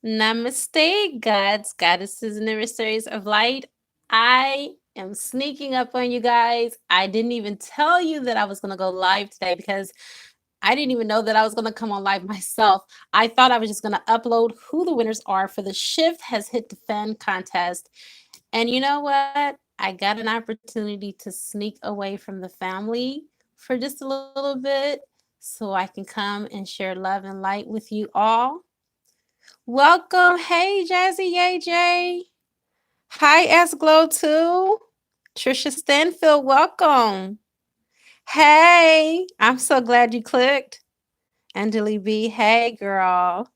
Namaste, gods, goddesses, and emissaries of light. I am sneaking up on you guys. I didn't even tell you that I was going to go live today because I didn't even know that I was going to come on live myself. I thought I was just going to upload who the winners are for the Shift Has Hit the Fan contest. And you know what? I got an opportunity to sneak away from the family for just a little bit so I can come and share love and light with you all. Welcome. Hey, Jazzy AJ. Hi, S Glow 2. Trisha Stanfield, welcome. Hey, I'm so glad you clicked. Angeli B, hey, girl.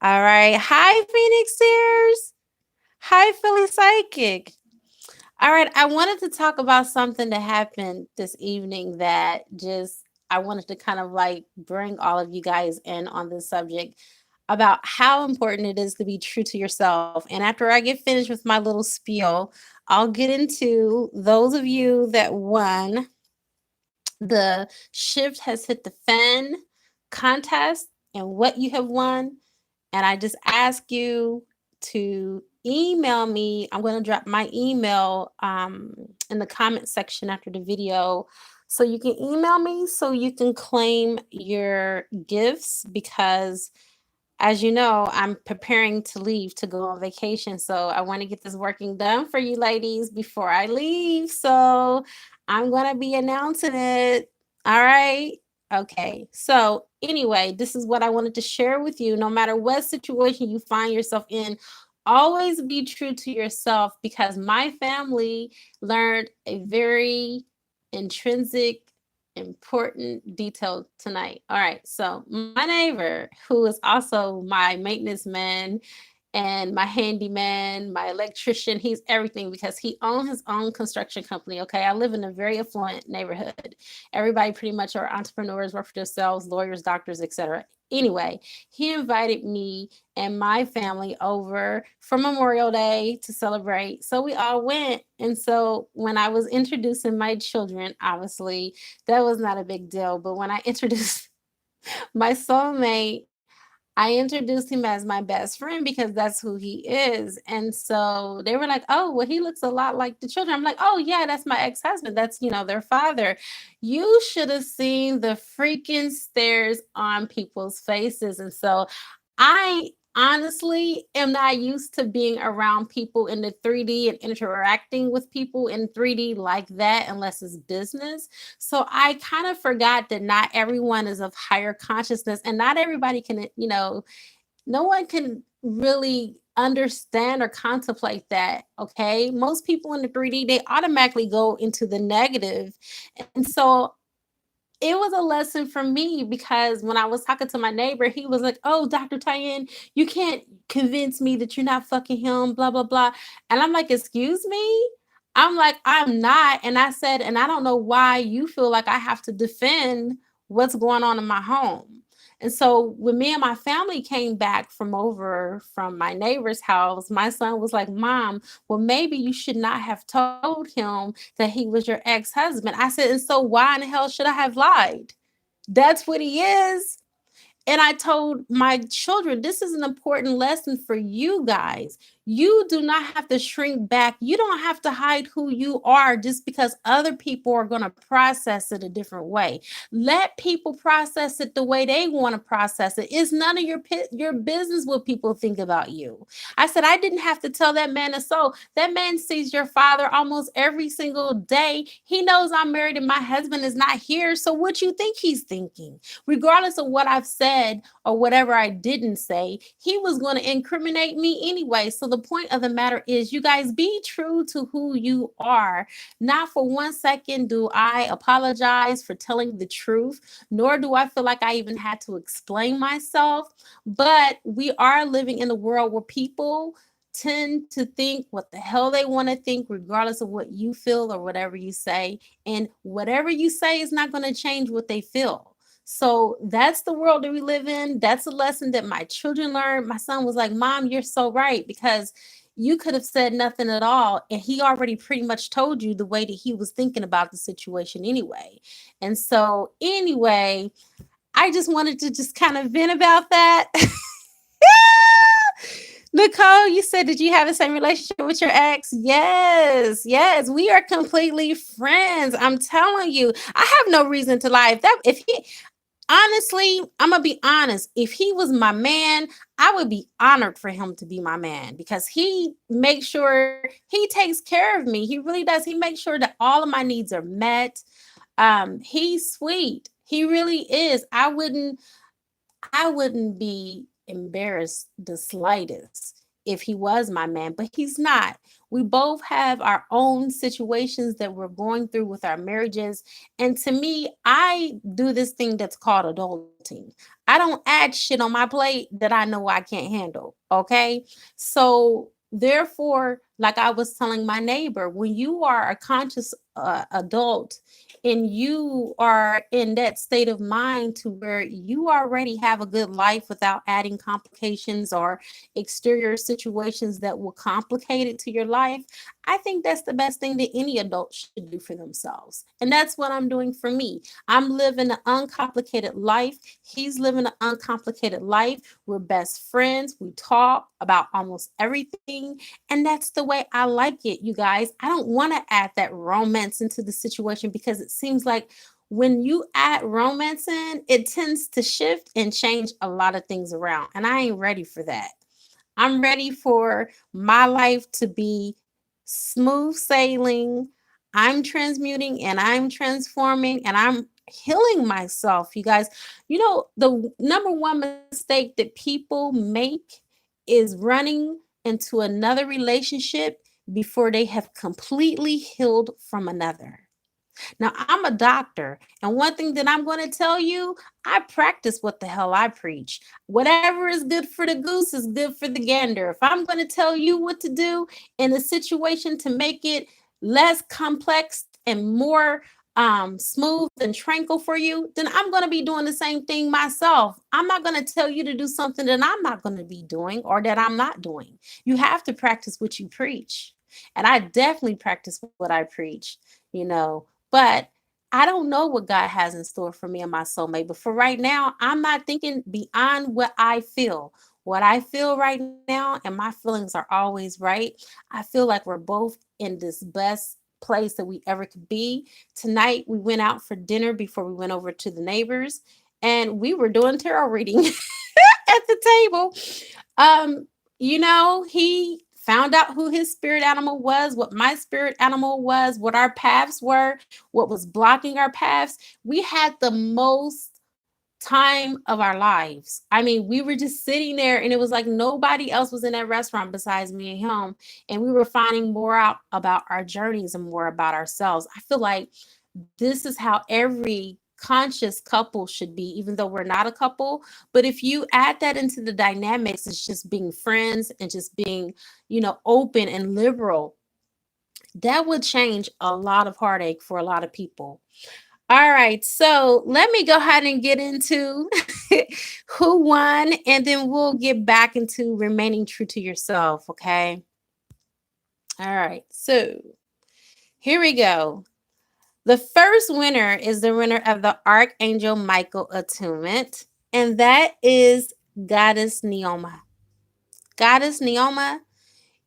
All right. Hi, Phoenix Tears. Hi, Philly Psychic. All right. I wanted to talk about something that happened this evening that just I wanted to kind of like bring all of you guys in on this subject about how important it is to be true to yourself. And after I get finished with my little spiel, I'll get into those of you that won the Shift Has Hit the Fan contest and what you have won. And I just ask you to email me. I'm going to drop my email in the comment section after the video. So you can email me so you can claim your gifts because as you know, I'm preparing to leave to go on vacation. So I want to get this working done for you ladies before I leave. So I'm going to be announcing it. All right. Okay. So, anyway, this is what I wanted to share with you. No matter what situation you find yourself in, always be true to yourself because my family learned a very intrinsic important detail tonight. All right. So, my neighbor, who is also my maintenance man and my handyman, my electrician, he's everything because he owns his own construction company. Okay. I live in a very affluent neighborhood. Everybody pretty much are entrepreneurs, work for themselves, lawyers, doctors, etc. Anyway, he invited me and my family over for Memorial Day to celebrate. So we all went. And so when I was introducing my children, obviously, that was not a big deal. But when I introduced my soulmate, I introduced him as my best friend because that's who he is. And so they were like, oh, well, he looks a lot like the children. I'm like, oh, yeah, that's my ex husband. That's, their father. You should have seen the freaking stares on people's faces. And so I honestly am not used to being around people in the 3D and interacting with people in 3D like that unless it's business. So I kind of forgot that not everyone is of higher consciousness and not everybody can, no one can really understand or contemplate that. Okay. Most people in the 3D, they automatically go into the negative. And so it was a lesson for me because when I was talking to my neighbor, he was like, oh, Dr. Tyen, you can't convince me that you're not fucking him, blah, blah, blah. And I'm like, excuse me? I'm like, I'm not. And I said, and I don't know why you feel like I have to defend what's going on in my home. And so when me and my family came back from over from my neighbor's house, my son was like, Mom, well, maybe you should not have told him that he was your ex husband. I said, and so why in the hell should I have lied? That's what he is. And I told my children, this is an important lesson for you guys. You do not have to shrink back. You don't have to hide who you are just because other people are going to process it a different way. Let people process it the way they want to process it. It's none of your business what people think about you. I said I didn't have to tell that man a soul. That man sees your father almost every single day. He knows I'm married and my husband is not here. So what you think he's thinking? Regardless of what I've said or whatever I didn't say, he was going to incriminate me anyway. So the point of the matter is, you guys be true to who you are. Not for 1 second do I apologize for telling the truth, nor do I feel like I even had to explain myself. But we are living in a world where people tend to think what the hell they want to think, regardless of what you feel or whatever you say. And whatever you say is not going to change what they feel. So that's the world that we live in. That's a lesson that my children learned. My son was like, Mom, you're so right, because you could have said nothing at all. And he already pretty much told you the way that he was thinking about the situation anyway. And so, anyway, I just wanted to just kind of vent about that. Nicole, you said, did you have the same relationship with your ex? Yes, yes. We are completely friends. I'm telling you, I have no reason to lie. If he, honestly, I'm gonna be honest. If he was my man, I would be honored for him to be my man because he makes sure he takes care of me. He really does. He makes sure that all of my needs are met. He's sweet. He really is. I wouldn't be embarrassed the slightest if he was my man, but he's not. We both have our own situations that we're going through with our marriages. And to me, I do this thing that's called adulting. I don't add shit on my plate that I know I can't handle. Okay. So, therefore, like I was telling my neighbor, when you are a conscious adult and you are in that state of mind to where you already have a good life without adding complications or exterior situations that will complicate it to your life, I think that's the best thing that any adult should do for themselves. And that's what I'm doing for me. I'm living an uncomplicated life. He's living an uncomplicated life. We're best friends. We talk about almost everything. And that's the way I like it, you guys. I don't want to add that romance into the situation because it seems like when you add romance in, it tends to shift and change a lot of things around. And I ain't ready for that. I'm ready for my life to be smooth sailing. I'm transmuting and I'm transforming and I'm healing myself, you guys. You know, the number one mistake that people make is running into another relationship before they have completely healed from another. Now, I'm a doctor, and one thing that I'm going to tell you, I practice what the hell I preach. Whatever is good for the goose is good for the gander. If I'm going to tell you what to do in a situation to make it less complex and more smooth and tranquil for you, then I'm going to be doing the same thing myself. I'm not going to tell you to do something that I'm not going to be doing or that I'm not doing. You have to practice what you preach. And I definitely practice what I preach, you know. But I don't know what God has in store for me and my soulmate. But for right now, I'm not thinking beyond what I feel. What I feel right now, and my feelings are always right. I feel like we're both in this best place that we ever could be. Tonight, we went out for dinner before we went over to the neighbors, and we were doing tarot reading at the table. Um, he found out who his spirit animal was, what my spirit animal was, what our paths were, what was blocking our paths. We had the most time of our lives. I mean, we were just sitting there and it was like nobody else was in that restaurant besides me and him. And we were finding more out about our journeys and more about ourselves. I feel like this is how every conscious couple should be, even though we're not a couple. But if you add that into the dynamics, it's just being friends and just being, open and liberal, that would change a lot of heartache for a lot of people. All right, so let me go ahead and get into who won, and then we'll get back into remaining true to yourself, okay? All right, so here we go. The first winner is the winner of the Archangel Michael attunement, and that is Goddess Neoma. Goddess Neoma,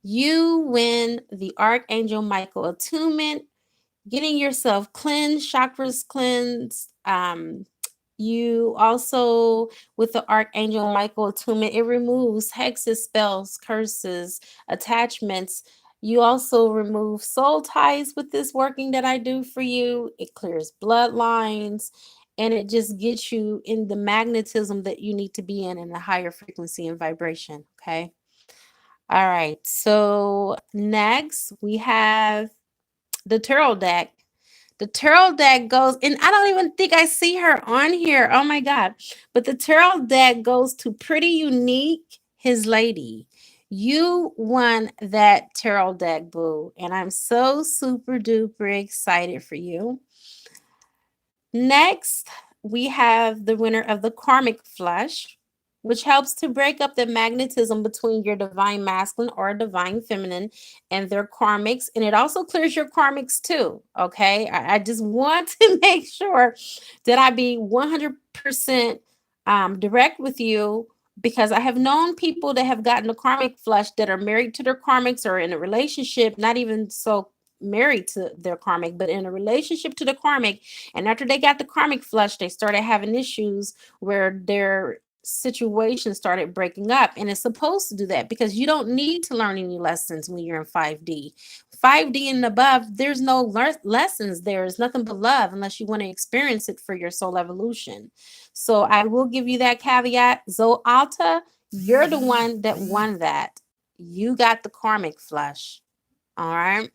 you win the Archangel Michael attunement, getting yourself cleansed, chakras cleansed. You also, with the Archangel Michael attunement, it removes hexes, spells, curses, attachments. You also remove soul ties with this working that I do for you. It clears bloodlines and it just gets you in the magnetism that you need to be in a higher frequency and vibration. Okay. All right. So next we have the tarot deck. The tarot deck goes, and I don't even think I see her on here. Oh my God. But the tarot deck goes to Pretty Unique, his lady. You won that tarot deck, boo. And I'm so super duper excited for you. Next, we have the winner of the Karmic Flush, which helps to break up the magnetism between your divine masculine or divine feminine and their karmics. And it also clears your karmics too. Okay. I just want to make sure that I be 100% direct with you because I have known people that have gotten a karmic flush that are married to their karmics or in a relationship, not even so married to their karmic, but in a relationship to the karmic. And after they got the karmic flush, they started having issues where their situation started breaking up. And it's supposed to do that because you don't need to learn any lessons when you're in 5D. 5D and above, there's no lessons. There's nothing but love unless you want to experience it for your soul evolution. So I will give you that caveat. Zoe Alta, you're the one that won that. You got the karmic flush. All right.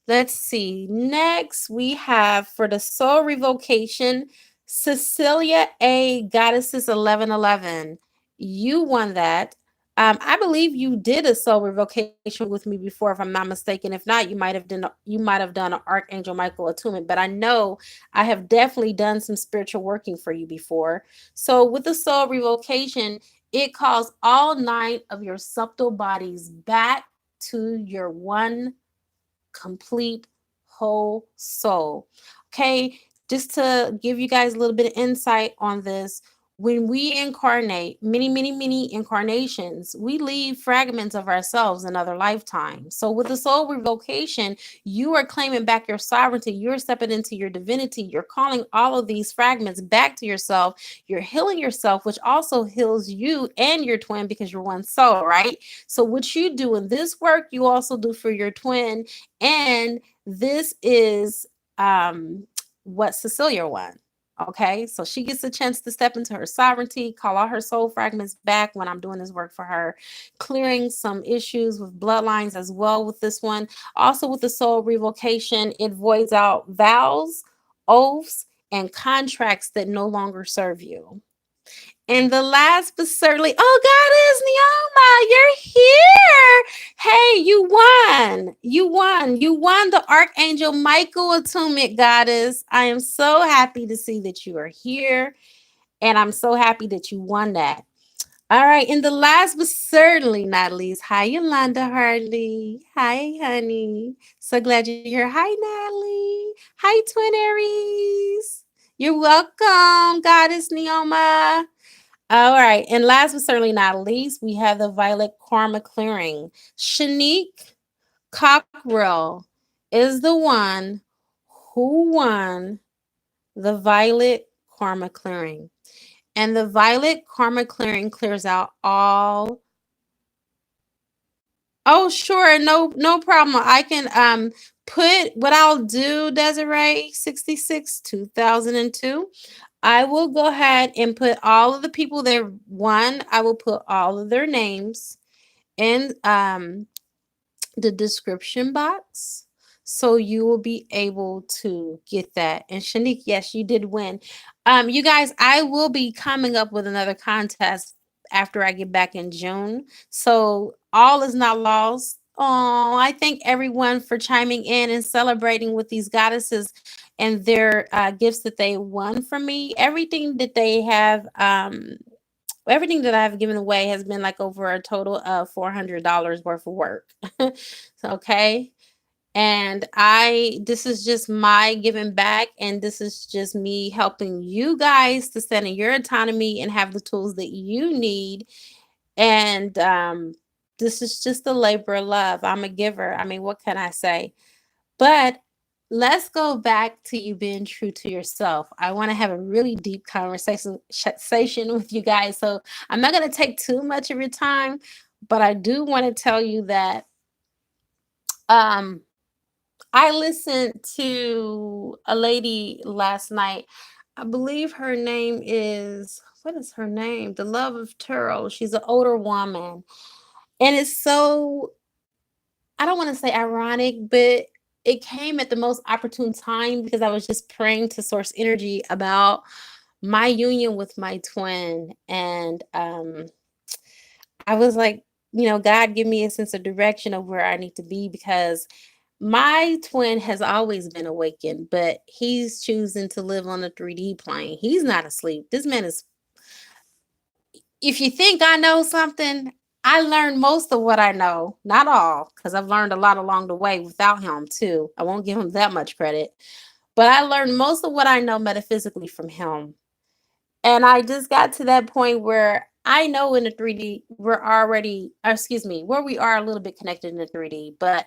Let's see. Next, we have for the soul revocation, Cecilia A. Goddesses 1111. You won that. I believe you did a soul revocation with me before, if I'm not mistaken. If not, you might have done an Archangel Michael attunement. But I know I have definitely done some spiritual working for you before. So with the soul revocation, it calls all 9 of your subtle bodies back to your one complete whole soul. Okay, just to give you guys a little bit of insight on this, when we incarnate many incarnations, we leave fragments of ourselves in other lifetimes. So with the soul revocation, you are claiming back your sovereignty, you're stepping into your divinity, you're calling all of these fragments back to yourself, you're healing yourself, which also heals you and your twin because you're one soul, right? So what you do in this work, you also do for your twin. And this is what Cecilia won. Okay, so she gets a chance to step into her sovereignty, call all her soul fragments back when I'm doing this work for her, clearing some issues with bloodlines as well with this one. Also, with the soul revocation, it voids out vows, oaths, and contracts that no longer serve you. And the last but certainly, oh, Goddess Neoma, you're here. Hey, you won. You won. You won the Archangel Michael attunement, Goddess. I am so happy to see that you are here. And I'm so happy that you won that. All right. And the last but certainly not least, hi, Yolanda Hartley. Hi, honey. So glad you're here. Hi, Natalie. Hi, Twin Aries. You're welcome, Goddess Neoma. All right. And last but certainly not least, we have the Violet Karma Clearing. Shanique Cockrell is the one who won the Violet Karma Clearing. And the Violet Karma Clearing clears out all. Oh, sure. No problem. I can put what I'll do, Desiree 66 2002. I will go ahead and put all of the people there. One, I will put all of their names in the description box. So you will be able to get that. And Shanique, yes, you did win. You guys, I will be coming up with another contest after I get back in June. So all is not lost. Oh, I thank everyone for chiming in and celebrating with these goddesses and their gifts that they won from me. Everything that I've given away has been like over a total of $400 worth of work. Okay. And this is just my giving back, and this is just me helping you guys to stand in your autonomy and have the tools that you need. And this is just a labor of love. I'm a giver. I mean, what can I say? But let's go back to you being true to yourself. I want to have a really deep conversation with you guys. So I'm not going to take too much of your time, but I do want to tell you that um, I listened to a lady last night. I believe her name is, what is her name? The Love of Tarot. She's an older woman. And it's so, I don't want to say ironic, but it came at the most opportune time because I was just praying to source energy about my union with my twin. And I was like, God, give me a sense of direction of where I need to be, because my twin has always been awakened, but he's choosing to live on the 3D plane. He's not asleep. This man is, if you think I know something, I learned most of what I know. Not all, because I've learned a lot along the way without him, too. I won't give him that much credit. But I learned most of what I know metaphysically from him. And I just got to that point where I know in the 3D, we're already, excuse me, where we are a little bit connected in the 3D, but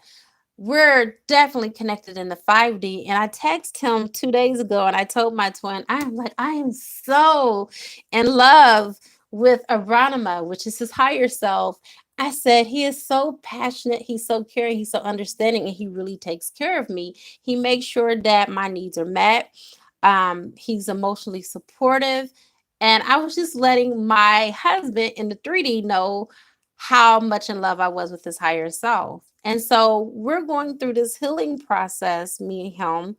we're definitely connected in the 5D. And I texted him 2 days ago and I told my twin, I'm like, I am so in love with Aranima, which is his higher self. I said, he is so passionate, he's so caring, he's so understanding, and he really takes care of me. He makes sure that my needs are met. He's emotionally supportive. And I was just letting my husband in the 3D know how much in love I was with his higher self. And so we're going through this healing process, me and him.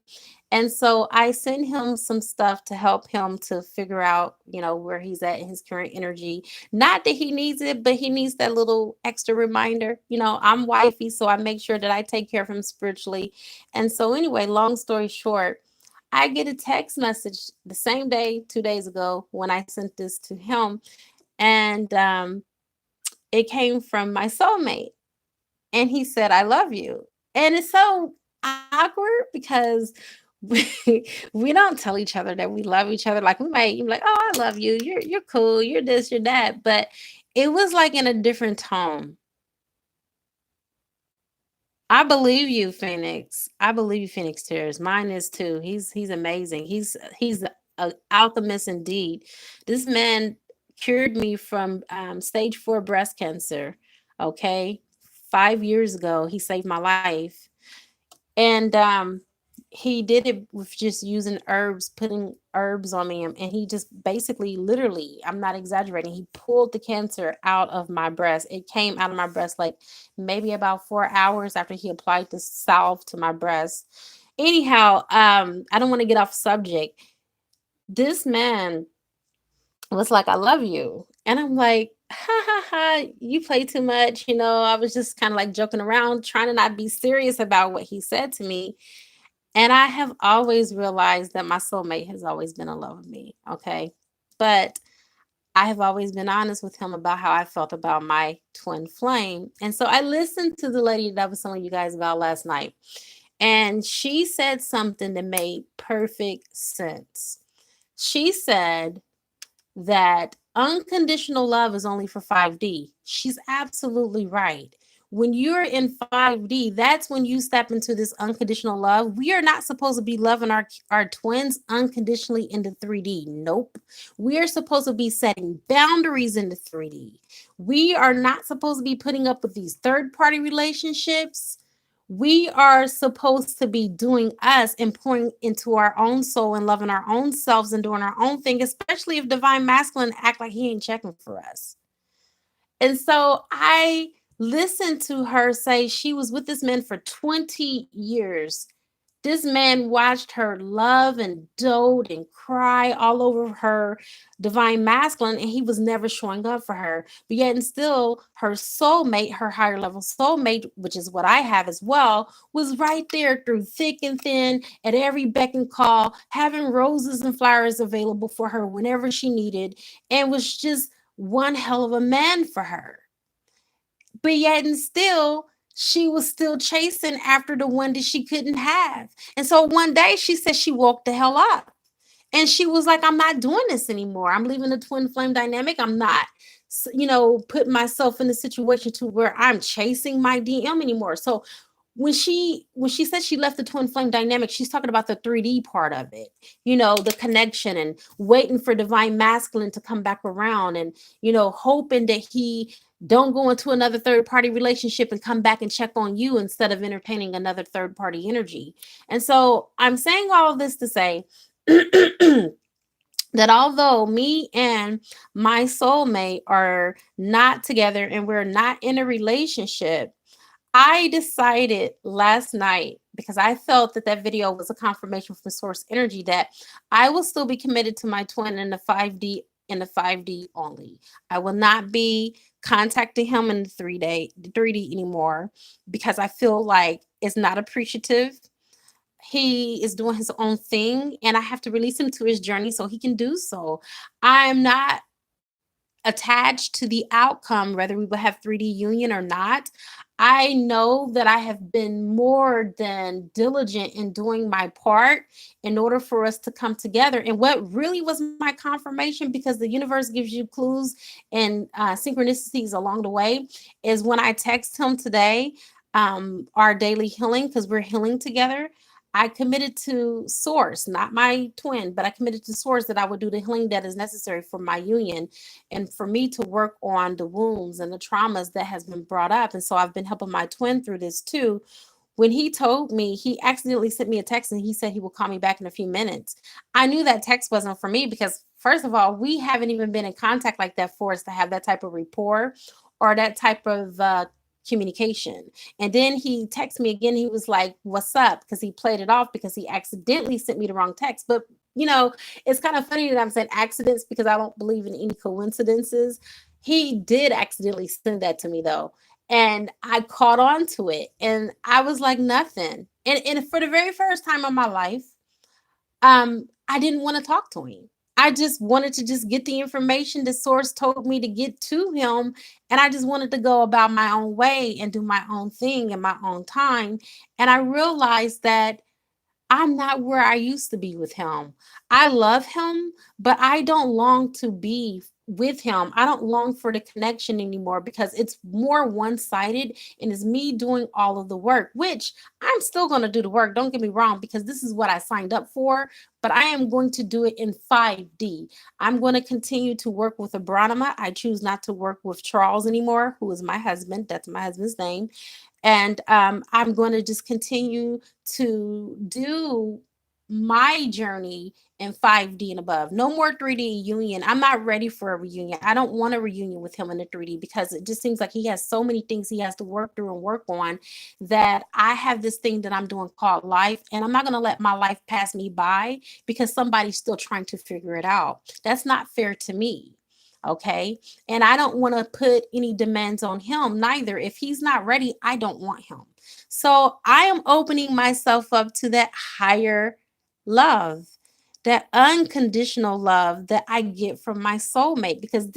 And so I send him some stuff to help him to figure out, where he's at in his current energy. Not that he needs it, but he needs that little extra reminder. I'm wifey, so I make sure that I take care of him spiritually. And so, anyway, long story short, I get a text message the same day, 2 days ago, when I sent this to him. And it came from my soulmate. And he said, I love you. And it's so awkward because we don't tell each other that we love each other. Like we might be like, oh, I love you. You're cool. You're this, you're that. But it was like in a different tone. I believe you, Phoenix. I believe you, Phoenix Tears. Mine is too. He's amazing. He's an alchemist indeed. This man cured me from stage 4 breast cancer. Okay, 5 years ago, he saved my life. And he did it with just using herbs, putting herbs on me, and he just basically, literally, I'm not exaggerating, he pulled the cancer out of my breast. It came out of my breast like maybe about 4 hours after he applied the salve to my breast. Anyhow, I don't want to get off subject. This man was like, I love you. And I'm like, ha ha ha, you play too much. I was just kind of like joking around, trying to not be serious about what he said to me. And I have always realized that my soulmate has always been in love with me. Okay. But I have always been honest with him about how I felt about my twin flame. And so I listened to the lady that I was telling you guys about last night. And she said something that made perfect sense. She said that unconditional love is only for 5D. She's absolutely right. When you're in 5D, that's when you step into this unconditional love. We are not supposed to be loving our twins unconditionally in the 3D. Nope. We are supposed to be setting boundaries in the 3D. We are not supposed to be putting up with these third-party relationships. We are supposed to be doing us and pouring into our own soul and loving our own selves and doing our own thing, especially if divine masculine act like he ain't checking for us. And so I listened to her say she was with this man for 20 years. This man watched her love and dote and cry all over her divine masculine, and he was never showing up for her. But yet, and still, her soulmate, her higher level soulmate, which is what I have as well, was right there through thick and thin at every beck and call, having roses and flowers available for her whenever she needed, and was just one hell of a man for her. But yet and still, she was still chasing after the one that she couldn't have. And so one day she said she woke the hell up. And she was like, I'm not doing this anymore. I'm leaving the twin flame dynamic. I'm not, putting myself in a situation to where I'm chasing my DM anymore. So when she said she left the twin flame dynamic, she's talking about the 3D part of it, the connection and waiting for divine masculine to come back around and, hoping that he don't go into another third party relationship and come back and check on you instead of entertaining another third party energy. And so I'm saying all of this to say that although me and my soulmate are not together and we're not in a relationship, I decided last night, because I felt that that video was a confirmation from source energy, that I will still be committed to my twin in the 5D only. I will not be contacting him in the 3D anymore because I feel like it's not appreciative. He is doing his own thing and I have to release him to his journey so he can do so. I'm not attached to the outcome, whether we will have 3D union or not. I know that I have been more than diligent in doing my part in order for us to come together. And what really was my confirmation, because the universe gives you clues and synchronicities along the way, is when I text him today, our daily healing, because we're healing together. I committed to Source, not my twin, but I committed to Source that I would do the healing that is necessary for my union and for me to work on the wounds and the traumas that has been brought up. And so I've been helping my twin through this too. When he told me, he accidentally sent me a text and he said he will call me back in a few minutes. I knew that text wasn't for me because, first of all, we haven't even been in contact like that for us to have that type of rapport or that type of communication. And then he texted me again. He was like, "What's up?" Because he played it off because he accidentally sent me the wrong text. But it's kind of funny that I'm saying accidents because I don't believe in any coincidences. He did accidentally send that to me though. And I caught on to it and I was like, nothing. And for the very first time in my life, I didn't want to talk to him. I just wanted to just get the information the source told me to get to him. And I just wanted to go about my own way and do my own thing in my own time. And I realized that I'm not where I used to be with him. I love him, but I don't long to be with him. I don't long for the connection anymore because it's more one-sided and it's me doing all of the work, which I'm still going to do the work. Don't get me wrong, because this is what I signed up for, but I am going to do it in 5D. I'm going to continue to work with Abronima. I choose not to work with Charles anymore, who is my husband. That's my husband's name. And I'm going to just continue to do my journey in 5D and above. No more 3D union. I'm not ready for a reunion. I don't want a reunion with him in the 3D because it just seems like he has so many things he has to work through and work on that I have this thing that I'm doing called life. And I'm not going to let my life pass me by because somebody's still trying to figure it out. That's not fair to me. Okay. And I don't want to put any demands on him neither. If he's not ready, I don't want him. So I am opening myself up to that higher love, that unconditional love that I get from my soulmate. Because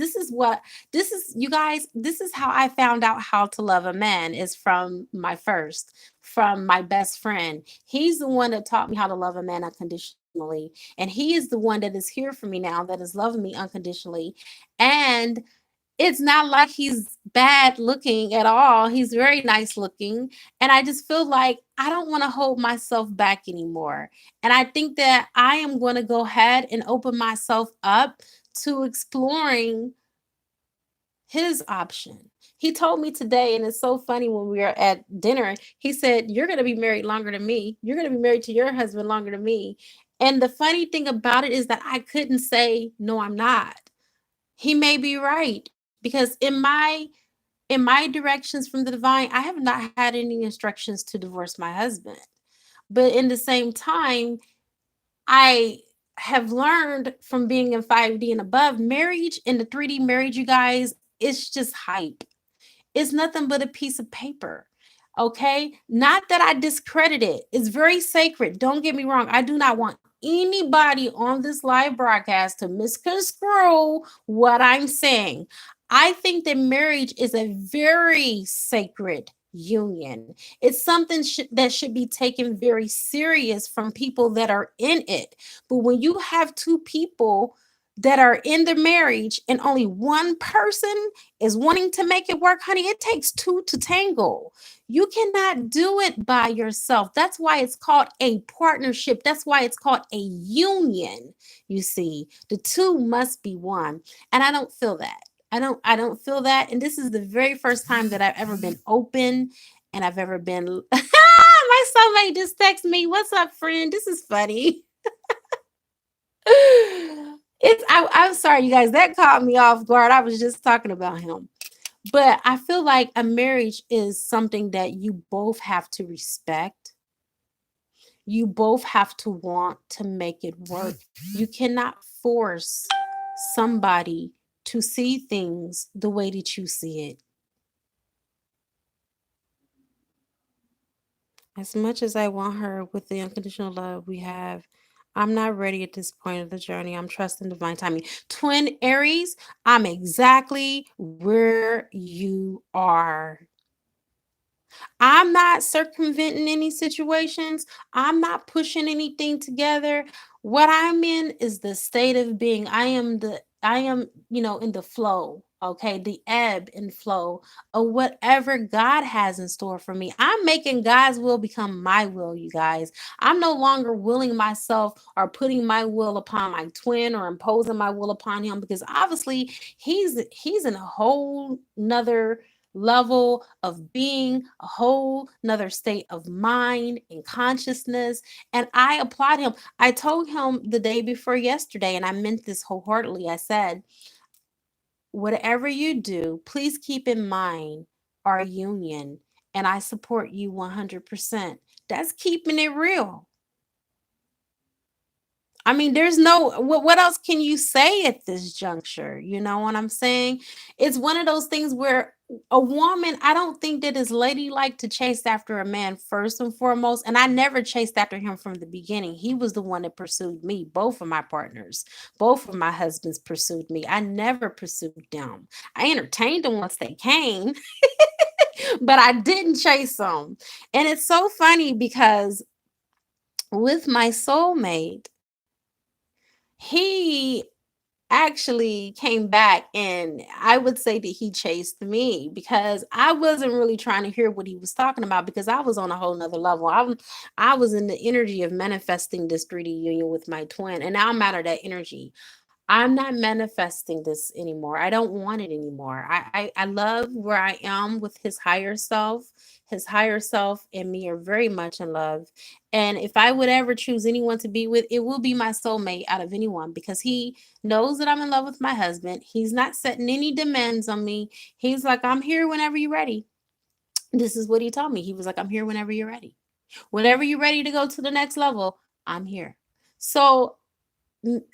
you guys, this is how I found out how to love a man is from my best friend. He's the one that taught me how to love a man unconditionally. And he is the one that is here for me now, that is loving me unconditionally. And it's not like he's bad looking at all. He's very nice looking. And I just feel like I don't want to hold myself back anymore. And I think that I am going to go ahead and open myself up to exploring his option. He told me today, and it's so funny when we were at dinner, he said, "You're going to be married longer than me. You're going to be married to your husband longer than me." And the funny thing about it is that I couldn't say, "No, I'm not." He may be right because in my directions from the divine, I have not had any instructions to divorce my husband. But in the same time, I have learned from being in 5D and above, marriage in the 3D marriage, you guys, it's just hype. It's nothing but a piece of paper. Okay. Not that I discredit it. It's very sacred. Don't get me wrong. I do not want anybody on this live broadcast to misconstrue what I'm saying. I think that marriage is a very sacred union. It's something that should be taken very serious from people that are in it. But when you have two people that are in the marriage and only one person is wanting to make it work, honey, it takes two to tangle. You cannot do it by yourself. That's why it's called a partnership. That's why it's called a union. You see, the two must be one. And I don't feel that. I don't feel that. And this is the very first time that I've ever been open and I've ever been my soulmate just texted me. "What's up, friend?" This is funny. I'm sorry, you guys. That caught me off guard. I was just talking about him. But I feel like a marriage is something that you both have to respect. You both have to want to make it work. You cannot force somebody to see things the way that you see it. As much as I want her with the unconditional love we have, I'm not ready at this point of the journey. I'm trusting divine timing. Twin Aries, I'm exactly where you are. I'm not circumventing any situations. I'm not pushing anything together. What I'm in is the state of being. I am, in the flow, okay? The ebb and flow of whatever God has in store for me. I'm making God's will become my will, you guys. I'm no longer willing myself or putting my will upon my twin or imposing my will upon him, because obviously he's in a whole nother level of being, a whole nother state of mind and consciousness. And I applaud him. I told him the day before yesterday, and I meant this wholeheartedly. I said, whatever you do, please keep in mind our union, and I support you 100%. That's keeping it real. I mean, there's no what else can you say at this juncture? You know what I'm saying? It's one of those things where a woman, I don't think that is ladylike to chase after a man first and foremost. And I never chased after him from the beginning. He was the one that pursued me. Both of my partners, both of my husbands pursued me. I never pursued them. I entertained them once they came, but I didn't chase them. And it's so funny because with my soulmate, he actually came back, and I would say that he chased me because I wasn't really trying to hear what he was talking about, because I was on a whole nother level. I was in the energy of manifesting this 3D union with my twin, and now I'm out of that energy. I'm not manifesting this anymore. I don't want it anymore. I love where I am with his higher self. His higher self and me are very much in love. And if I would ever choose anyone to be with, it will be my soulmate out of anyone, because he knows that I'm in love with my husband. He's not setting any demands on me. He's like, I'm here whenever you're ready. This is what he told me. He was like, I'm here whenever you're ready. Whenever you're ready to go to the next level, I'm here. So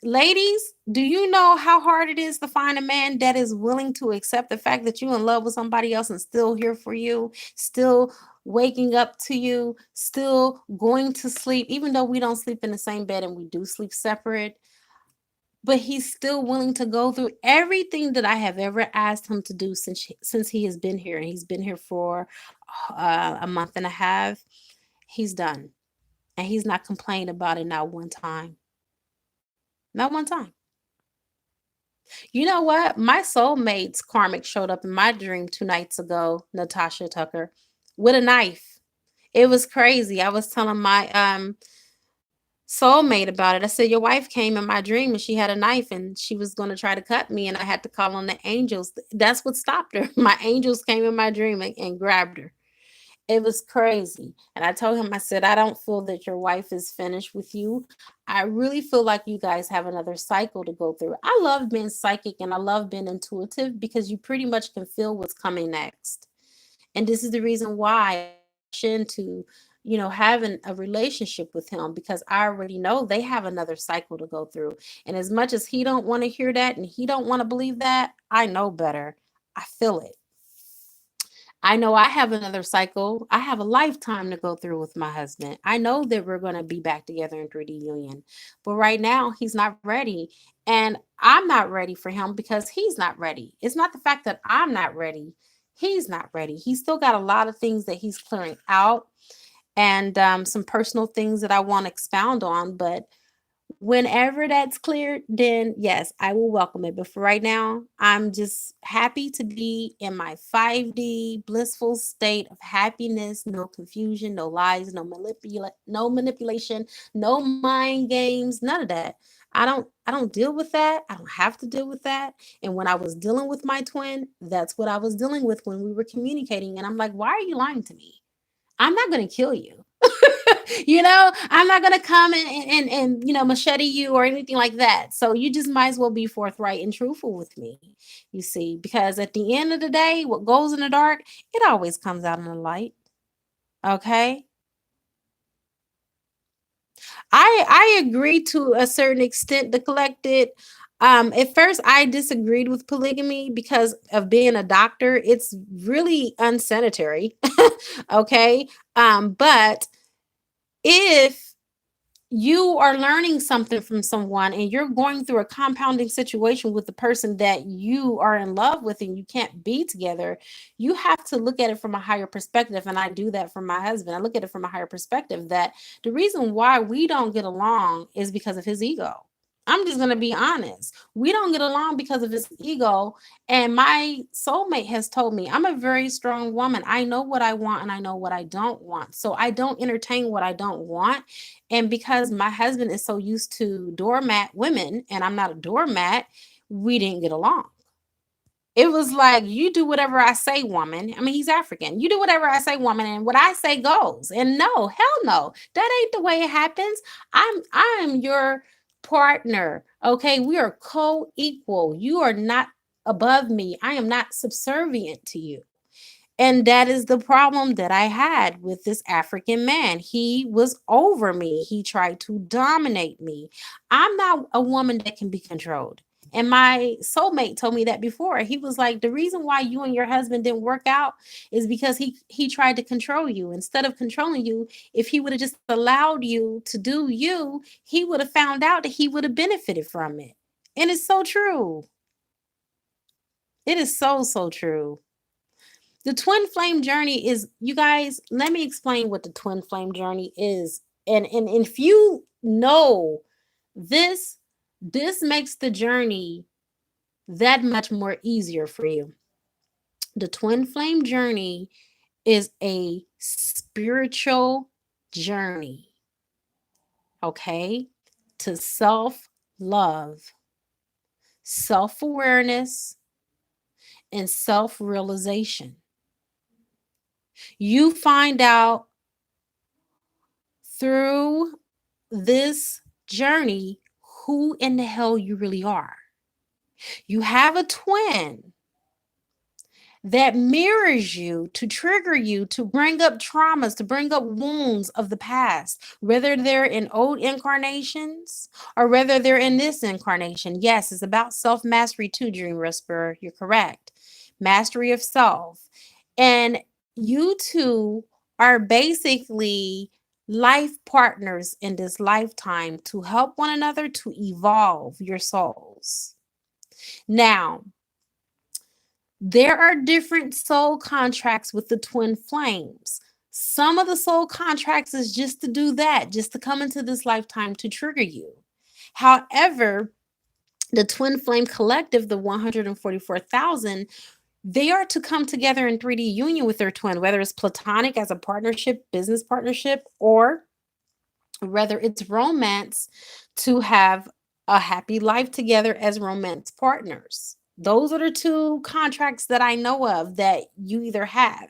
ladies, do you know how hard it is to find a man that is willing to accept the fact that you're in love with somebody else and still here for you, still waking up to you, still going to sleep, even though we don't sleep in the same bed and we do sleep separate? But he's still willing to go through everything that I have ever asked him to do since he has been here, and he's been here for a month and a half. He's done, and he's not complained about it not one time. Not one time. You know what? My soulmate's karmic showed up in my dream 2 nights ago, Natasha Tucker, with a knife. It was crazy. I was telling my soulmate about it. I said, your wife came in my dream and she had a knife and she was going to try to cut me, and I had to call on the angels. That's what stopped her. My angels came in my dream and grabbed her. It was crazy. And I told him, I said, I don't feel that your wife is finished with you. I really feel like you guys have another cycle to go through. I love being psychic and I love being intuitive, because you pretty much can feel what's coming next. And this is the reason why I into, having a relationship with him, because I already know they have another cycle to go through. And as much as he don't want to hear that and he don't want to believe that, I know better. I feel it. I know I have another cycle. I have a lifetime to go through with my husband. I know that we're going to be back together in 3D union. But right now, he's not ready. And I'm not ready for him because he's not ready. It's not the fact that I'm not ready. He's not ready. He's still got a lot of things that he's clearing out, and some personal things that I want to expound on. But whenever that's cleared, then yes, I will welcome it. But for right now, I'm just happy to be in my 5D blissful state of happiness, no confusion, no lies, no manipulation, no mind games, none of that. I don't deal with that. I don't have to deal with that. And when I was dealing with my twin, that's what I was dealing with when we were communicating. And I'm like, why are you lying to me? I'm not going to kill you. I'm not going to come and machete you or anything like that. So you just might as well be forthright and truthful with me, you see, because at the end of the day, what goes in the dark, it always comes out in the light. Okay. I agree to a certain extent, the collected. At first I disagreed with polygamy because of being a doctor. It's really unsanitary. Okay. But if you are learning something from someone and you're going through a compounding situation with the person that you are in love with and you can't be together, you have to look at it from a higher perspective. And I do that for my husband. I look at it from a higher perspective that the reason why we don't get along is because of his ego. I'm just going to be honest. We don't get along because of his ego. And my soulmate has told me I'm a very strong woman. I know what I want and I know what I don't want. So I don't entertain what I don't want. And because my husband is so used to doormat women and I'm not a doormat, we didn't get along. It was like, you do whatever I say, woman. I mean, he's African. You do whatever I say, woman, and what I say goes. And no, hell no. That ain't the way it happens. I'm your partner. Okay. We are co-equal. You are not above me. I am not subservient to you. And that is the problem that I had with this African man. He was over me. He tried to dominate me. I'm not a woman that can be controlled. And my soulmate told me that before. He was like, the reason why you and your husband didn't work out is because he tried to control you. Instead of controlling you, if he would have just allowed you to do you, he would have found out that he would have benefited from it. And it's so true. It is so, so true. The twin flame journey is, you guys, let me explain what the twin flame journey is. And if you know this, this makes the journey that much more easier for you. The twin flame journey is a spiritual journey, okay? To self love, self awareness, and self realization. You find out through this journey who in the hell you really are. You have a twin that mirrors you to trigger you, to bring up traumas, to bring up wounds of the past, whether they're in old incarnations or whether they're in this incarnation. Yes, it's about self mastery too, Dream Whisperer. You're correct. Mastery of self. And you two are basically life partners in this lifetime to help one another to evolve your souls. Now, there are different soul contracts with the twin flames. Some of the soul contracts is just to do that, just to come into this lifetime to trigger you. However, the twin flame collective, the 144,000, they are to come together in 3D union with their twin, whether it's platonic as a partnership, business partnership, or whether it's romance to have a happy life together as romance partners. Those are the two contracts that I know of that you either have.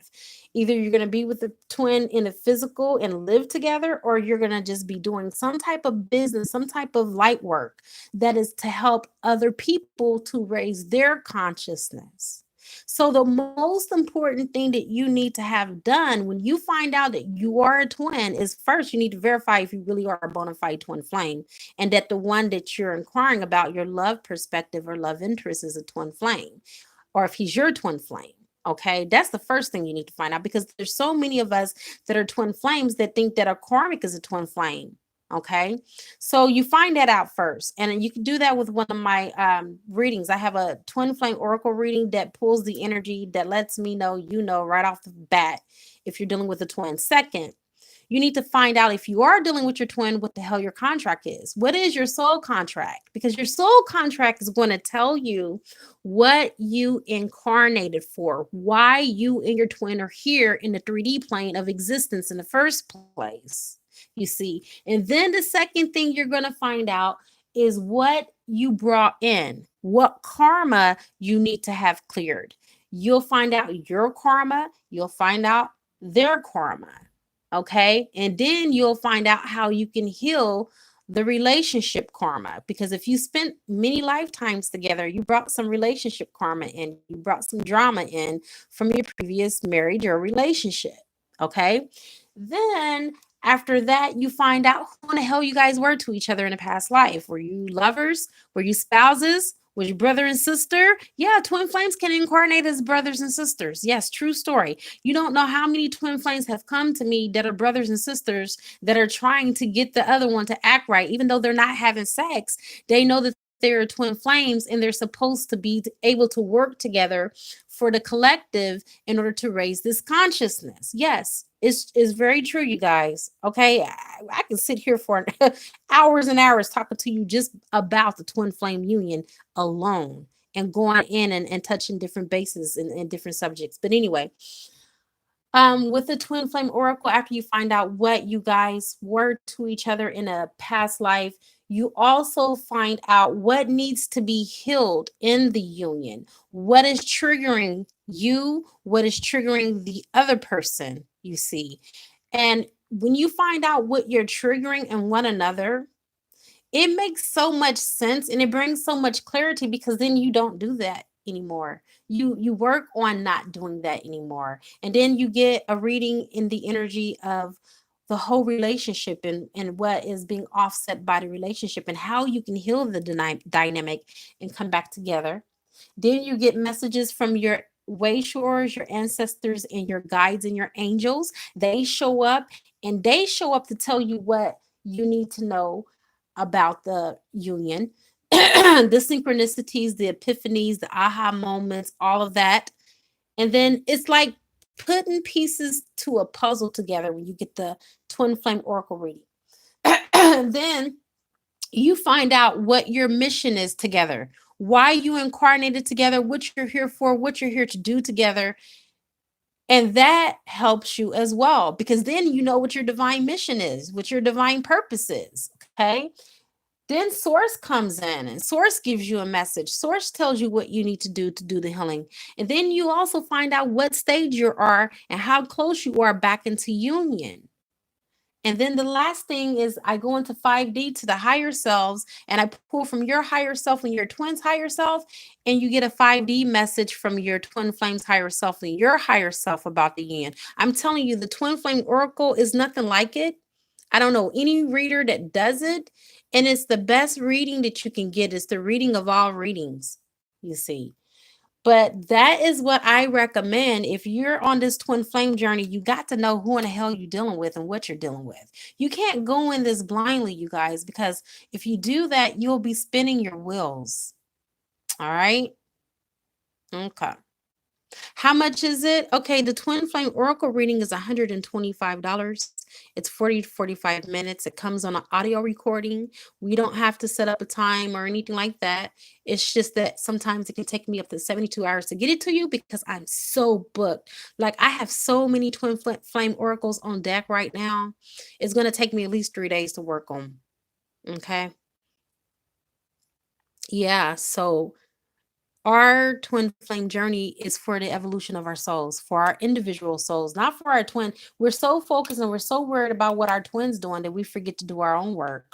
Either you're going to be with the twin in a physical and live together, or you're going to just be doing some type of business, some type of light work that is to help other people to raise their consciousness. So, the most important thing that you need to have done when you find out that you are a twin is first, you need to verify if you really are a bona fide twin flame and that the one that you're inquiring about, your love perspective or love interest, is a twin flame, or if he's your twin flame. Okay, that's the first thing you need to find out, because there's so many of us that are twin flames that think that a karmic is a twin flame. Okay, so you find that out first, and you can do that with one of my readings. I have a twin flame oracle reading that pulls the energy that lets me know, you know, right off the bat if you're dealing with a twin. Second, you need to find out, if you are dealing with your twin, what the hell your contract is. What is your soul contract? Because your soul contract is going to tell you what you incarnated for, why you and your twin are here in the 3D plane of existence in the first place. You see, and then the second thing you're going to find out is what you brought in, what karma you need to have cleared. You'll find out your karma, you'll find out their karma. Okay. And then you'll find out how you can heal the relationship karma. Because if you spent many lifetimes together, you brought some relationship karma in, you brought some drama in from your previous marriage or relationship. Okay. Then after that, you find out who in the hell you guys were to each other in a past life. Were you lovers? Were you spouses? Which brother and sister? Yeah, twin flames can incarnate as brothers and sisters. Yes, true story. You don't know how many twin flames have come to me that are brothers and sisters that are trying to get the other one to act right, even though they're not having sex. They know that they're twin flames and they're supposed to be able to work together for the collective in order to raise this consciousness. Yes, it's very true, you guys. Okay, I can sit here for hours and hours talking to you just about the twin flame union alone and going in and touching different bases and different subjects. But anyway, with the twin flame oracle, after you find out what you guys were to each other in a past life, you also find out what needs to be healed in the union, what is triggering you, what is triggering the other person, you see. And when you find out what you're triggering in one another, it makes so much sense and it brings so much clarity, because then you don't do that anymore. You work on not doing that anymore, and then you get a reading in the energy of the whole relationship and what is being offset by the relationship and how you can heal the dynamic and come back together. Then you get messages from your way shores, your ancestors, and your guides and your angels. They show up, and they show up to tell you what you need to know about the union. The synchronicities, the epiphanies, the aha moments, all of that. And then it's like putting pieces to a puzzle together when you get the twin flame oracle reading. Then you find out what your mission is together, why you incarnated together, what you're here for, what you're here to do together. And that helps you as well, because then you know what your divine mission is, what your divine purpose is. Okay. Then source comes in and source gives you a message. Source tells you what you need to do the healing. And then you also find out what stage you are and how close you are back into union. And then the last thing is I go into 5D to the higher selves, and I pull from your higher self and your twin's higher self, and you get a 5D message from your twin flame's higher self and your higher self about the yin. I'm telling you, the twin flame oracle is nothing like it. I don't know any reader that does it. And it's the best reading that you can get. It's the reading of all readings, you see. But that is what I recommend. If you're on this twin flame journey, you got to know who in the hell you're dealing with and what you're dealing with. You can't go in this blindly, you guys, because if you do that, you'll be spinning your wheels. All right. Okay. How much is it? Okay, the Twin Flame Oracle reading is $125. It's 40 to 45 minutes. It comes on an audio recording. We don't have to set up a time or anything like that. It's just that sometimes it can take me up to 72 hours to get it to you because I'm so booked. Like, I have so many Twin Flame Oracles on deck right now. It's going to take me at least 3 days to work on. Okay. Yeah, so our twin flame journey is for the evolution of our souls, for our individual souls, not for our twin. We're so focused and we're so worried about what our twin's doing that we forget to do our own work.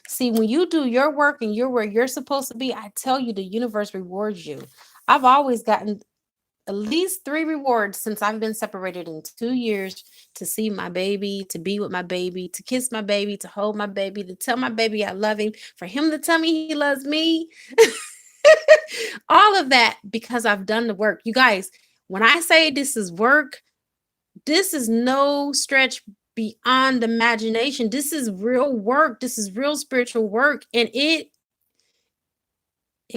See, when you do your work and you're where you're supposed to be, I tell you, the universe rewards you. I've always gotten at least 3 rewards since I've been separated in 2 years: to see my baby, to be with my baby, to kiss my baby, to hold my baby, to tell my baby I love him, for him to tell me he loves me. All of that because I've done the work. You guys, when I say this is work, this is no stretch beyond imagination. This is real work. This is real spiritual work. And it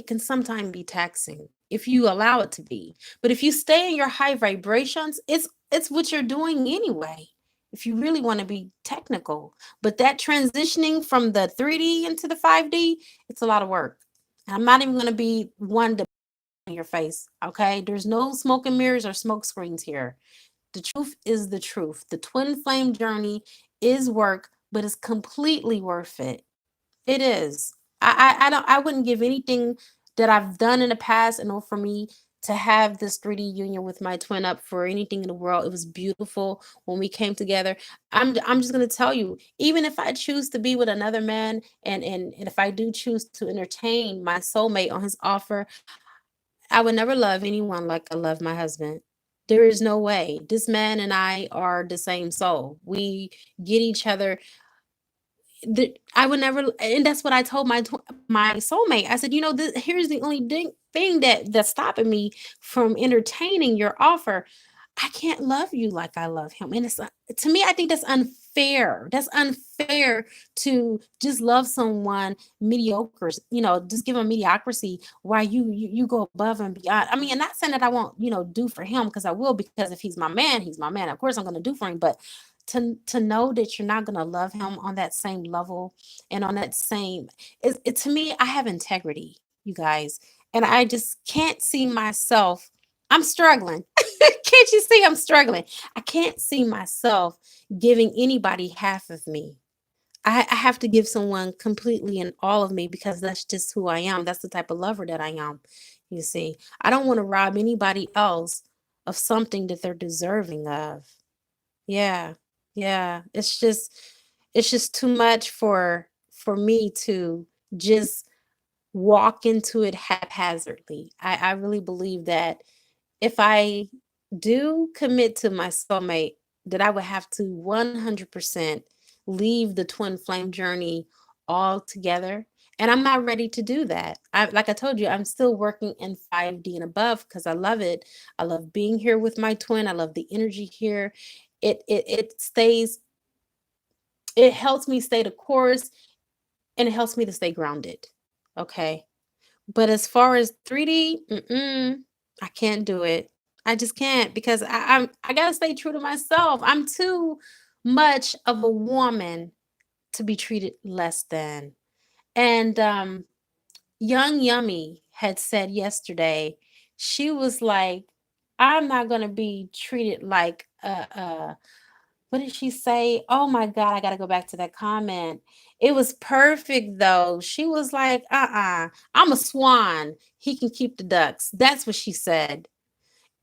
can sometimes be taxing if you allow it to be. But if you stay in your high vibrations, it's what you're doing anyway. If you really want to be technical. But that transitioning from the 3D into the 5D, it's a lot of work. I'm not even going to be one to in your face. Okay. There's no smoke and mirrors or smoke screens here. The truth is the truth. The twin flame journey is work, but it's completely worth it. It is. I wouldn't give anything that I've done in the past in order for me to have this 3D union with my twin up for anything in the world. It was beautiful when we came together. I'm just gonna tell you, even if I choose to be with another man and if I do choose to entertain my soulmate on his offer, I would never love anyone like I love my husband. There is no way. This man and I are the same soul. We get each other I would never, and that's what I told my soulmate. I said, here's the only thing that's stopping me from entertaining your offer. I can't love you like I love him, and to me, I think that's unfair. That's unfair to just love someone mediocre. Just give them mediocrity while you go above and beyond. I mean, and not saying that I won't, do for him, because I will, because if he's my man, he's my man. Of course, I'm going to do for him, but to know that you're not going to love him on that same level and on that same to me, I have integrity, you guys, and I just can't see myself. I'm struggling. Can't you see I'm struggling? I can't see myself giving anybody half of me. I have to give someone completely and all of me, because that's just who I am. That's the type of lover that I am. You see, I don't want to rob anybody else of something that they're deserving of. Yeah. Yeah. It's just too much for me to just walk into it haphazardly. I really believe that if I do commit to my soulmate, that I would have to 100% leave the twin flame journey altogether. And I'm not ready to do that. Like I told you, I'm still working in 5D and above, because I love it. I love being here with my twin. I love the energy here. It helps me stay the course, and it helps me to stay grounded. Okay. But as far as 3D, I can't do it. I just can't, because I gotta stay true to myself. I'm too much of a woman to be treated less than. And Young Yummy had said yesterday, she was like, I'm not gonna be treated like a what did she say? Oh my God, I gotta go back to that comment. It was perfect though. She was like, I'm a swan. He can keep the ducks. That's what she said.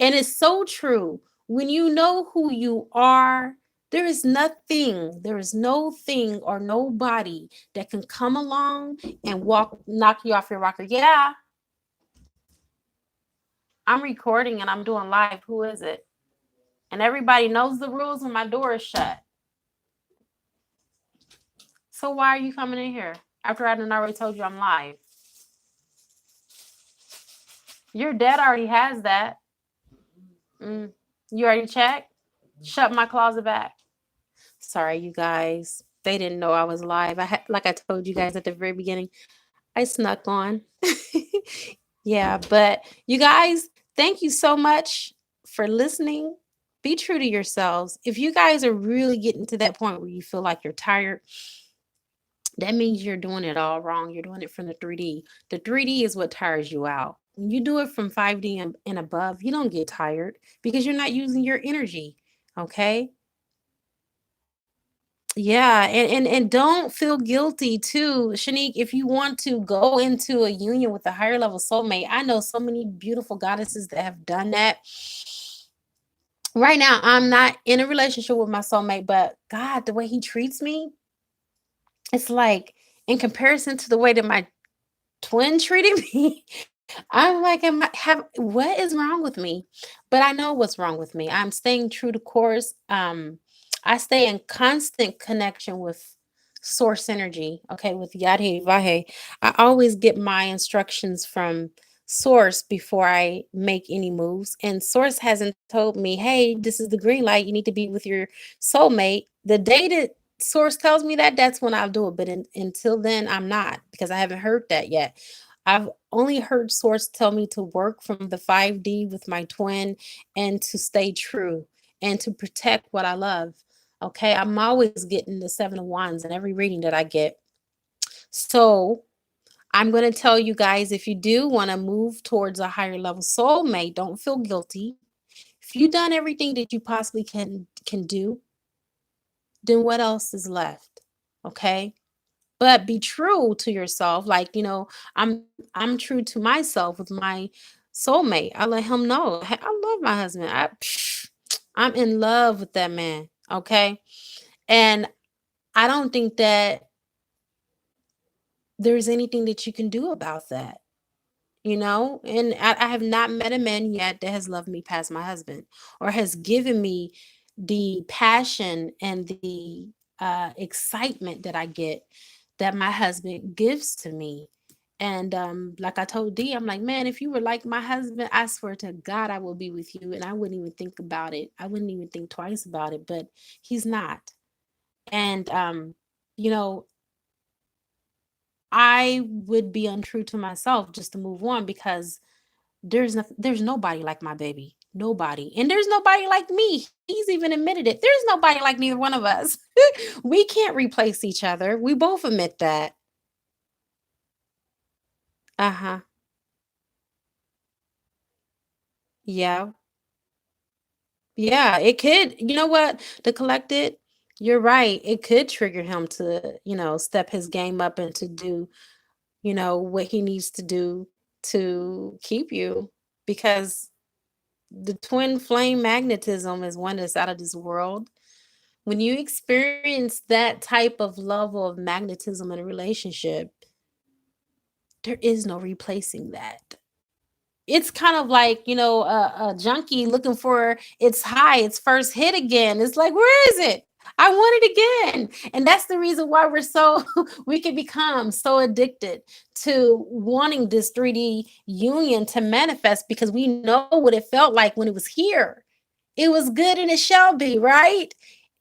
And it's so true. When you know who you are, there is no thing or nobody that can come along and knock you off your rocker. Yeah, I'm recording and I'm doing live. Who is it? And everybody knows the rules when my door is shut. So why are you coming in here after I done already told you I'm live? Your dad already has that. You already checked? Shut my closet back. Sorry, you guys. They didn't know I was live. Like I told you guys at the very beginning, I snuck on. Yeah, but you guys, thank you so much for listening. Be true to yourselves. If you guys are really getting to that point where you feel like you're tired, that means you're doing it all wrong. You're doing it from the 3D. The 3D is what tires you out. When you do it from 5D and above, you don't get tired, because you're not using your energy. Okay. Yeah, and don't feel guilty too, Shanique, if you want to go into a union with a higher level soulmate. I know so many beautiful goddesses that have done that. Right now, I'm not in a relationship with my soulmate, but God, the way he treats me, it's like, in comparison to the way that my twin treated me, I'm like, what is wrong with me? But I know what's wrong with me. I'm staying true to course. I stay in constant connection with source energy. Okay, with Yadhe Vahe. I always get my instructions from source before I make any moves. And source hasn't told me, hey, this is the green light. You need to be with your soulmate. The day that source tells me that, that's when I'll do it. But until then, I'm not, because I haven't heard that yet. I've only heard source tell me to work from the 5D with my twin, and to stay true and to protect what I love. Okay. I'm always getting the 7 of Wands in every reading that I get. So I'm going to tell you guys, if you do want to move towards a higher level soulmate, don't feel guilty. If you've done everything that you possibly can do, then what else is left? Okay. But be true to yourself. Like, I'm true to myself with my soulmate. I let him know, hey, I love my husband. I'm in love with that man. Okay. And I don't think that there's anything that you can do about that. And I have not met a man yet that has loved me past my husband, or has given me the passion and the excitement that I get that my husband gives to me. And like I told D, I'm like, man, if you were like my husband, I swear to God, I will be with you. And I wouldn't even think about it. I wouldn't even think twice about it, but he's not. And, you know, I would be untrue to myself just to move on because there's nobody like my baby. Nobody. And there's nobody like me. He's even admitted it. There's nobody like neither one of us. We can't replace each other. We both admit that. Uh-huh. Yeah. Yeah, it could. You know what? To collect it, you're right. It could trigger him to, step his game up and to do, what he needs to do to keep you because the twin flame magnetism is one that's out of this world. When you experience that type of level of magnetism in a relationship, there is no replacing that. It's kind of like, a junkie looking for its high, its first hit again. It's like, where is it? I want it again. And that's the reason why we can become so addicted to wanting this 3D union to manifest because we know what it felt like when it was here. It was good and it shall be, right?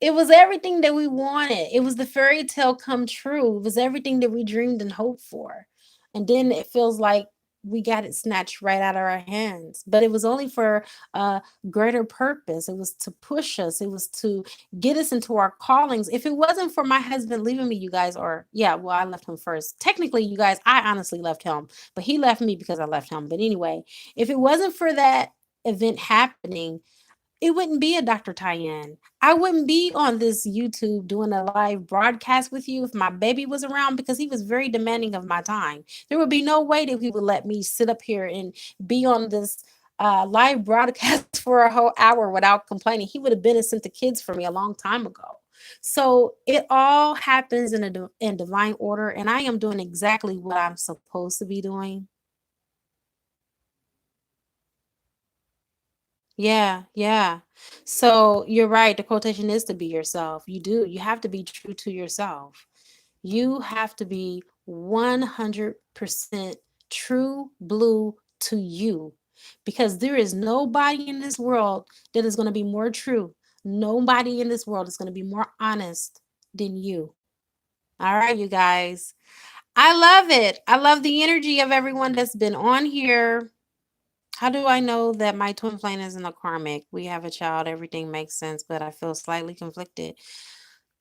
It was everything that we wanted. It was the fairy tale come true. It was everything that we dreamed and hoped for. And then it feels like we got it snatched right out of our hands. But it was only for a greater purpose. It was to push us, it was to get us into our callings. If it wasn't for my husband leaving me, you guys, or yeah, well, I left him first. Technically, you guys, I honestly left him, but he left me because I left him. But anyway, if it wasn't for that event happening, it wouldn't be a Dr. Tyann. I wouldn't be on this YouTube doing a live broadcast with you if my baby was around because he was very demanding of my time. There would be no way that he would let me sit up here and be on this live broadcast for a whole hour without complaining. He would have been and sent the kids for me a long time ago. So it all happens in divine order, and I am doing exactly what I'm supposed to be doing. Yeah, yeah. So you're right. The quotation is to be yourself. You do. You have to be true to yourself. You have to be 100% true blue to you because there is nobody in this world that is going to be more true. Nobody in this world is going to be more honest than you. All right, you guys. I love it. I love the energy of everyone that's been on here. How do I know that my twin flame isn't a karmic? We have a child, everything makes sense, but I feel slightly conflicted.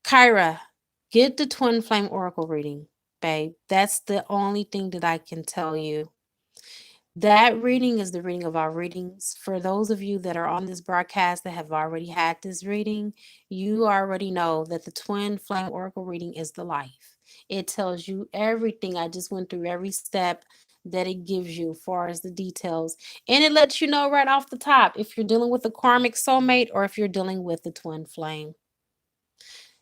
Kyra, get the twin flame oracle reading, babe. That's the only thing that I can tell you. That reading is the reading of our readings. For those of you that are on this broadcast that have already had this reading, you already know that the twin flame oracle reading is the life. It tells you everything. I just went through every step that it gives you as far as the details. And it lets you know right off the top if you're dealing with a karmic soulmate or if you're dealing with the twin flame.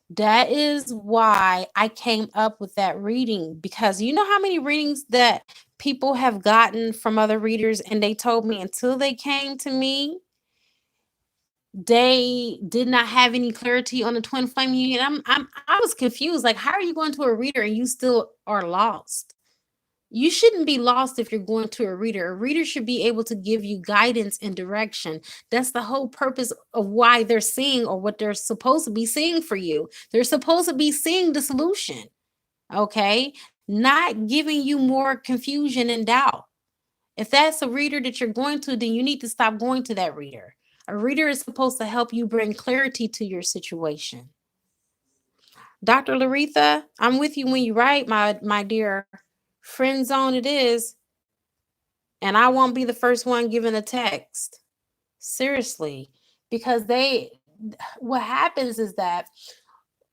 That is why I came up with that reading because you know how many readings that people have gotten from other readers and they told me until they came to me, they did not have any clarity on the twin flame union. I was confused. Like, how are you going to a reader and you still are lost? You shouldn't be lost if you're going to a reader. A reader should be able to give you guidance and direction. That's the whole purpose of why they're seeing or what they're supposed to be seeing for you. They're supposed to be seeing the solution, okay? Not giving you more confusion and doubt. If that's a reader that you're going to, then you need to stop going to that reader. A reader is supposed to help you bring clarity to your situation. Dr. Laretha, I'm with you when you write, my dear. Friend zone it is. And I won't be the first one giving a text. Seriously. Because what happens is that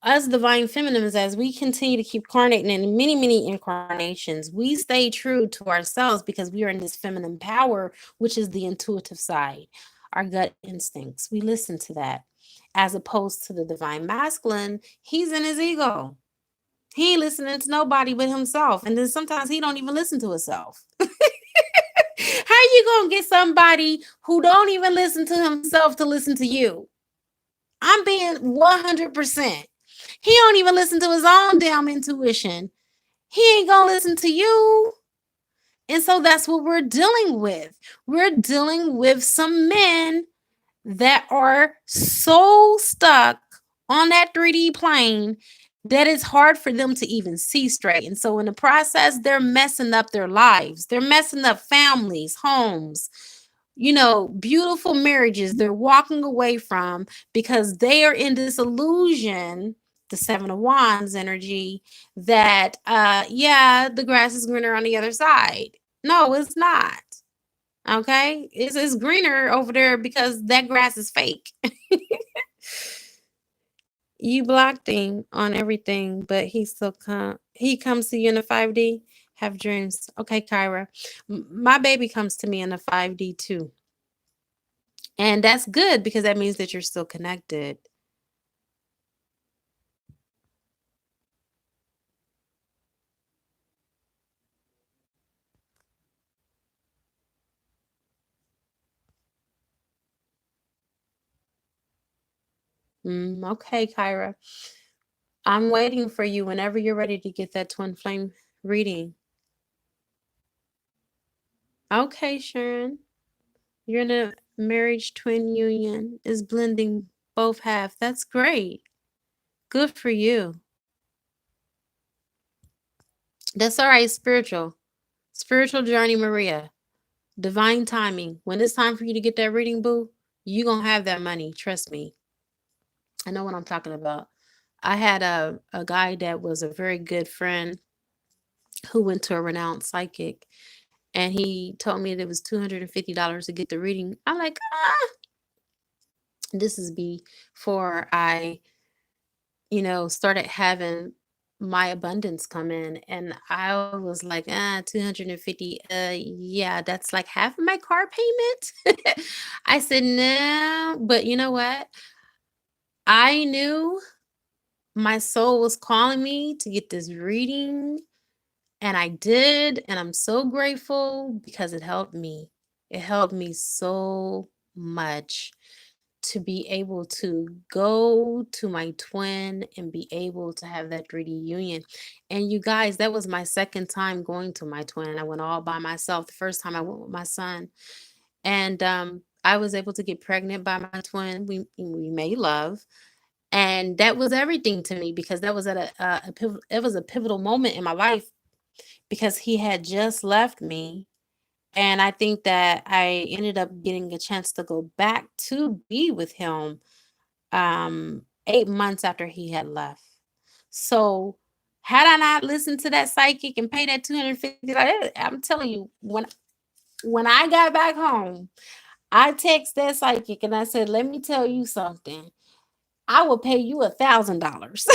us divine feminines, as we continue to keep carnating in many, many incarnations, we stay true to ourselves because we are in this feminine power, which is the intuitive side, our gut instincts. We listen to that. As opposed to the divine masculine, he's in his ego. He ain't listening to nobody but himself. And then sometimes he don't even listen to himself. How you gonna get somebody who don't even listen to himself to listen to you? I'm being 100%. He don't even listen to his own damn intuition. He ain't gonna listen to you. And so that's what we're dealing with. We're dealing with some men that are so stuck on that 3D plane that it's hard for them to even see straight. And so in the process, they're messing up their lives. They're messing up families, homes, beautiful marriages they're walking away from because they are in this illusion, the Seven of Wands energy, that yeah, the grass is greener on the other side. No, it's not. Okay, it's greener over there because that grass is fake. You blocked him on everything, but he comes to you in a 5D. Have dreams. Okay, Kyra. My baby comes to me in a 5D too. And that's good because that means that you're still connected. Okay, Kyra. I'm waiting for you whenever you're ready to get that twin flame reading. Okay, Sharon. You're in a marriage twin union is blending both halves. That's great. Good for you. That's all right, spiritual. Spiritual journey, Maria. Divine timing. When it's time for you to get that reading, boo, you gonna have that money. Trust me. I know what I'm talking about. I had a guy that was a very good friend who went to a renowned psychic, and he told me that it was $250 to get the reading. I'm like, this is before I, started having my abundance come in, and I was like, 250, yeah, that's like half of my car payment. I said, no, but you know what? I knew my soul was calling me to get this reading, and I did, and I'm so grateful because it helped me. It helped me so much to be able to go to my twin and be able to have that 3D union. And you guys, that was my second time going to my twin. I went all by myself. The first time I went with my son, and I was able to get pregnant by my twin. We made love, and that was everything to me because that was at it was a pivotal moment in my life because he had just left me. And I think that I ended up getting a chance to go back to be with him 8 months after he had left. So had I not listened to that psychic and paid that $250, I'm telling you, when I got back home, I text that psychic and I said, let me tell you something. I will pay you $1,000.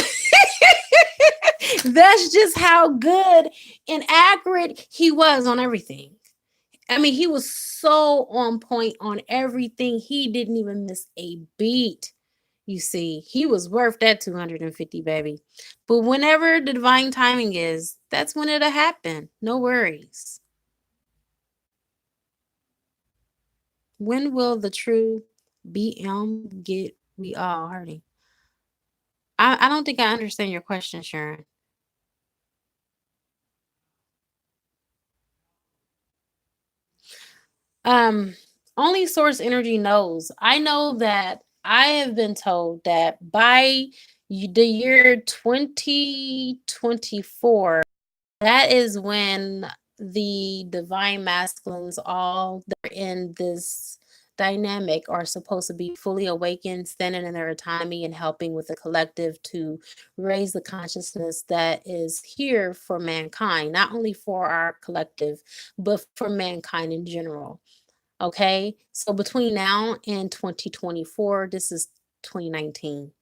That's just how good and accurate he was on everything. I mean, he was so on point on everything. He didn't even miss a beat. You see, he was worth that 250, baby. But whenever the divine timing is, that's when it'll happen. No worries. When will the true BM get we all hurting? I don't think I understand your question, Sharon. Um, Only source energy knows. I know that I have been told that by the year 2024, that is when the divine masculines, all that are in this dynamic, are supposed to be fully awakened, standing in their autonomy and helping with the collective to raise the consciousness that is here for mankind, not only for our collective, but for mankind in general. Okay, so between now and 2024, this is 2019.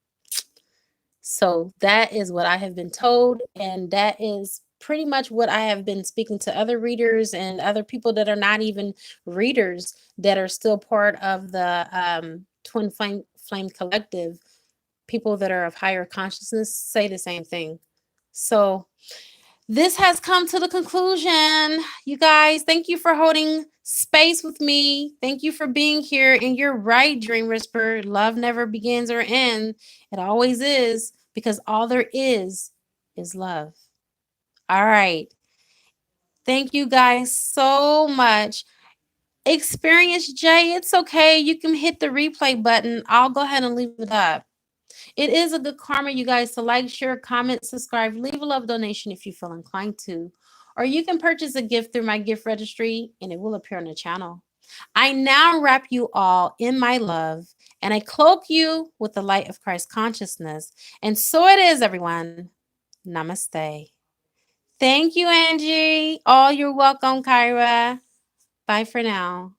So that is what I have been told, and that is pretty much what I have been speaking to other readers and other people that are not even readers that are still part of the Twin Flame Collective. People that are of higher consciousness say the same thing. So this has come to the conclusion. You guys, thank you for holding space with me. Thank you for being here. And you're right, Dream Whisperer. Love never begins or ends. It always is. because all there is love. All right. Thank you guys so much. Experience J, it's okay. You can hit the replay button. I'll go ahead and leave it up. It is a good karma, you guys, to like, share, comment, subscribe, leave a love donation if you feel inclined to. Or you can purchase a gift through my gift registry and it will appear on the channel. I now wrap you all in my love and I cloak you with the light of Christ consciousness. And so it is, everyone. Namaste. Thank you, Angie. Oh, you're welcome, Kyra. Bye for now.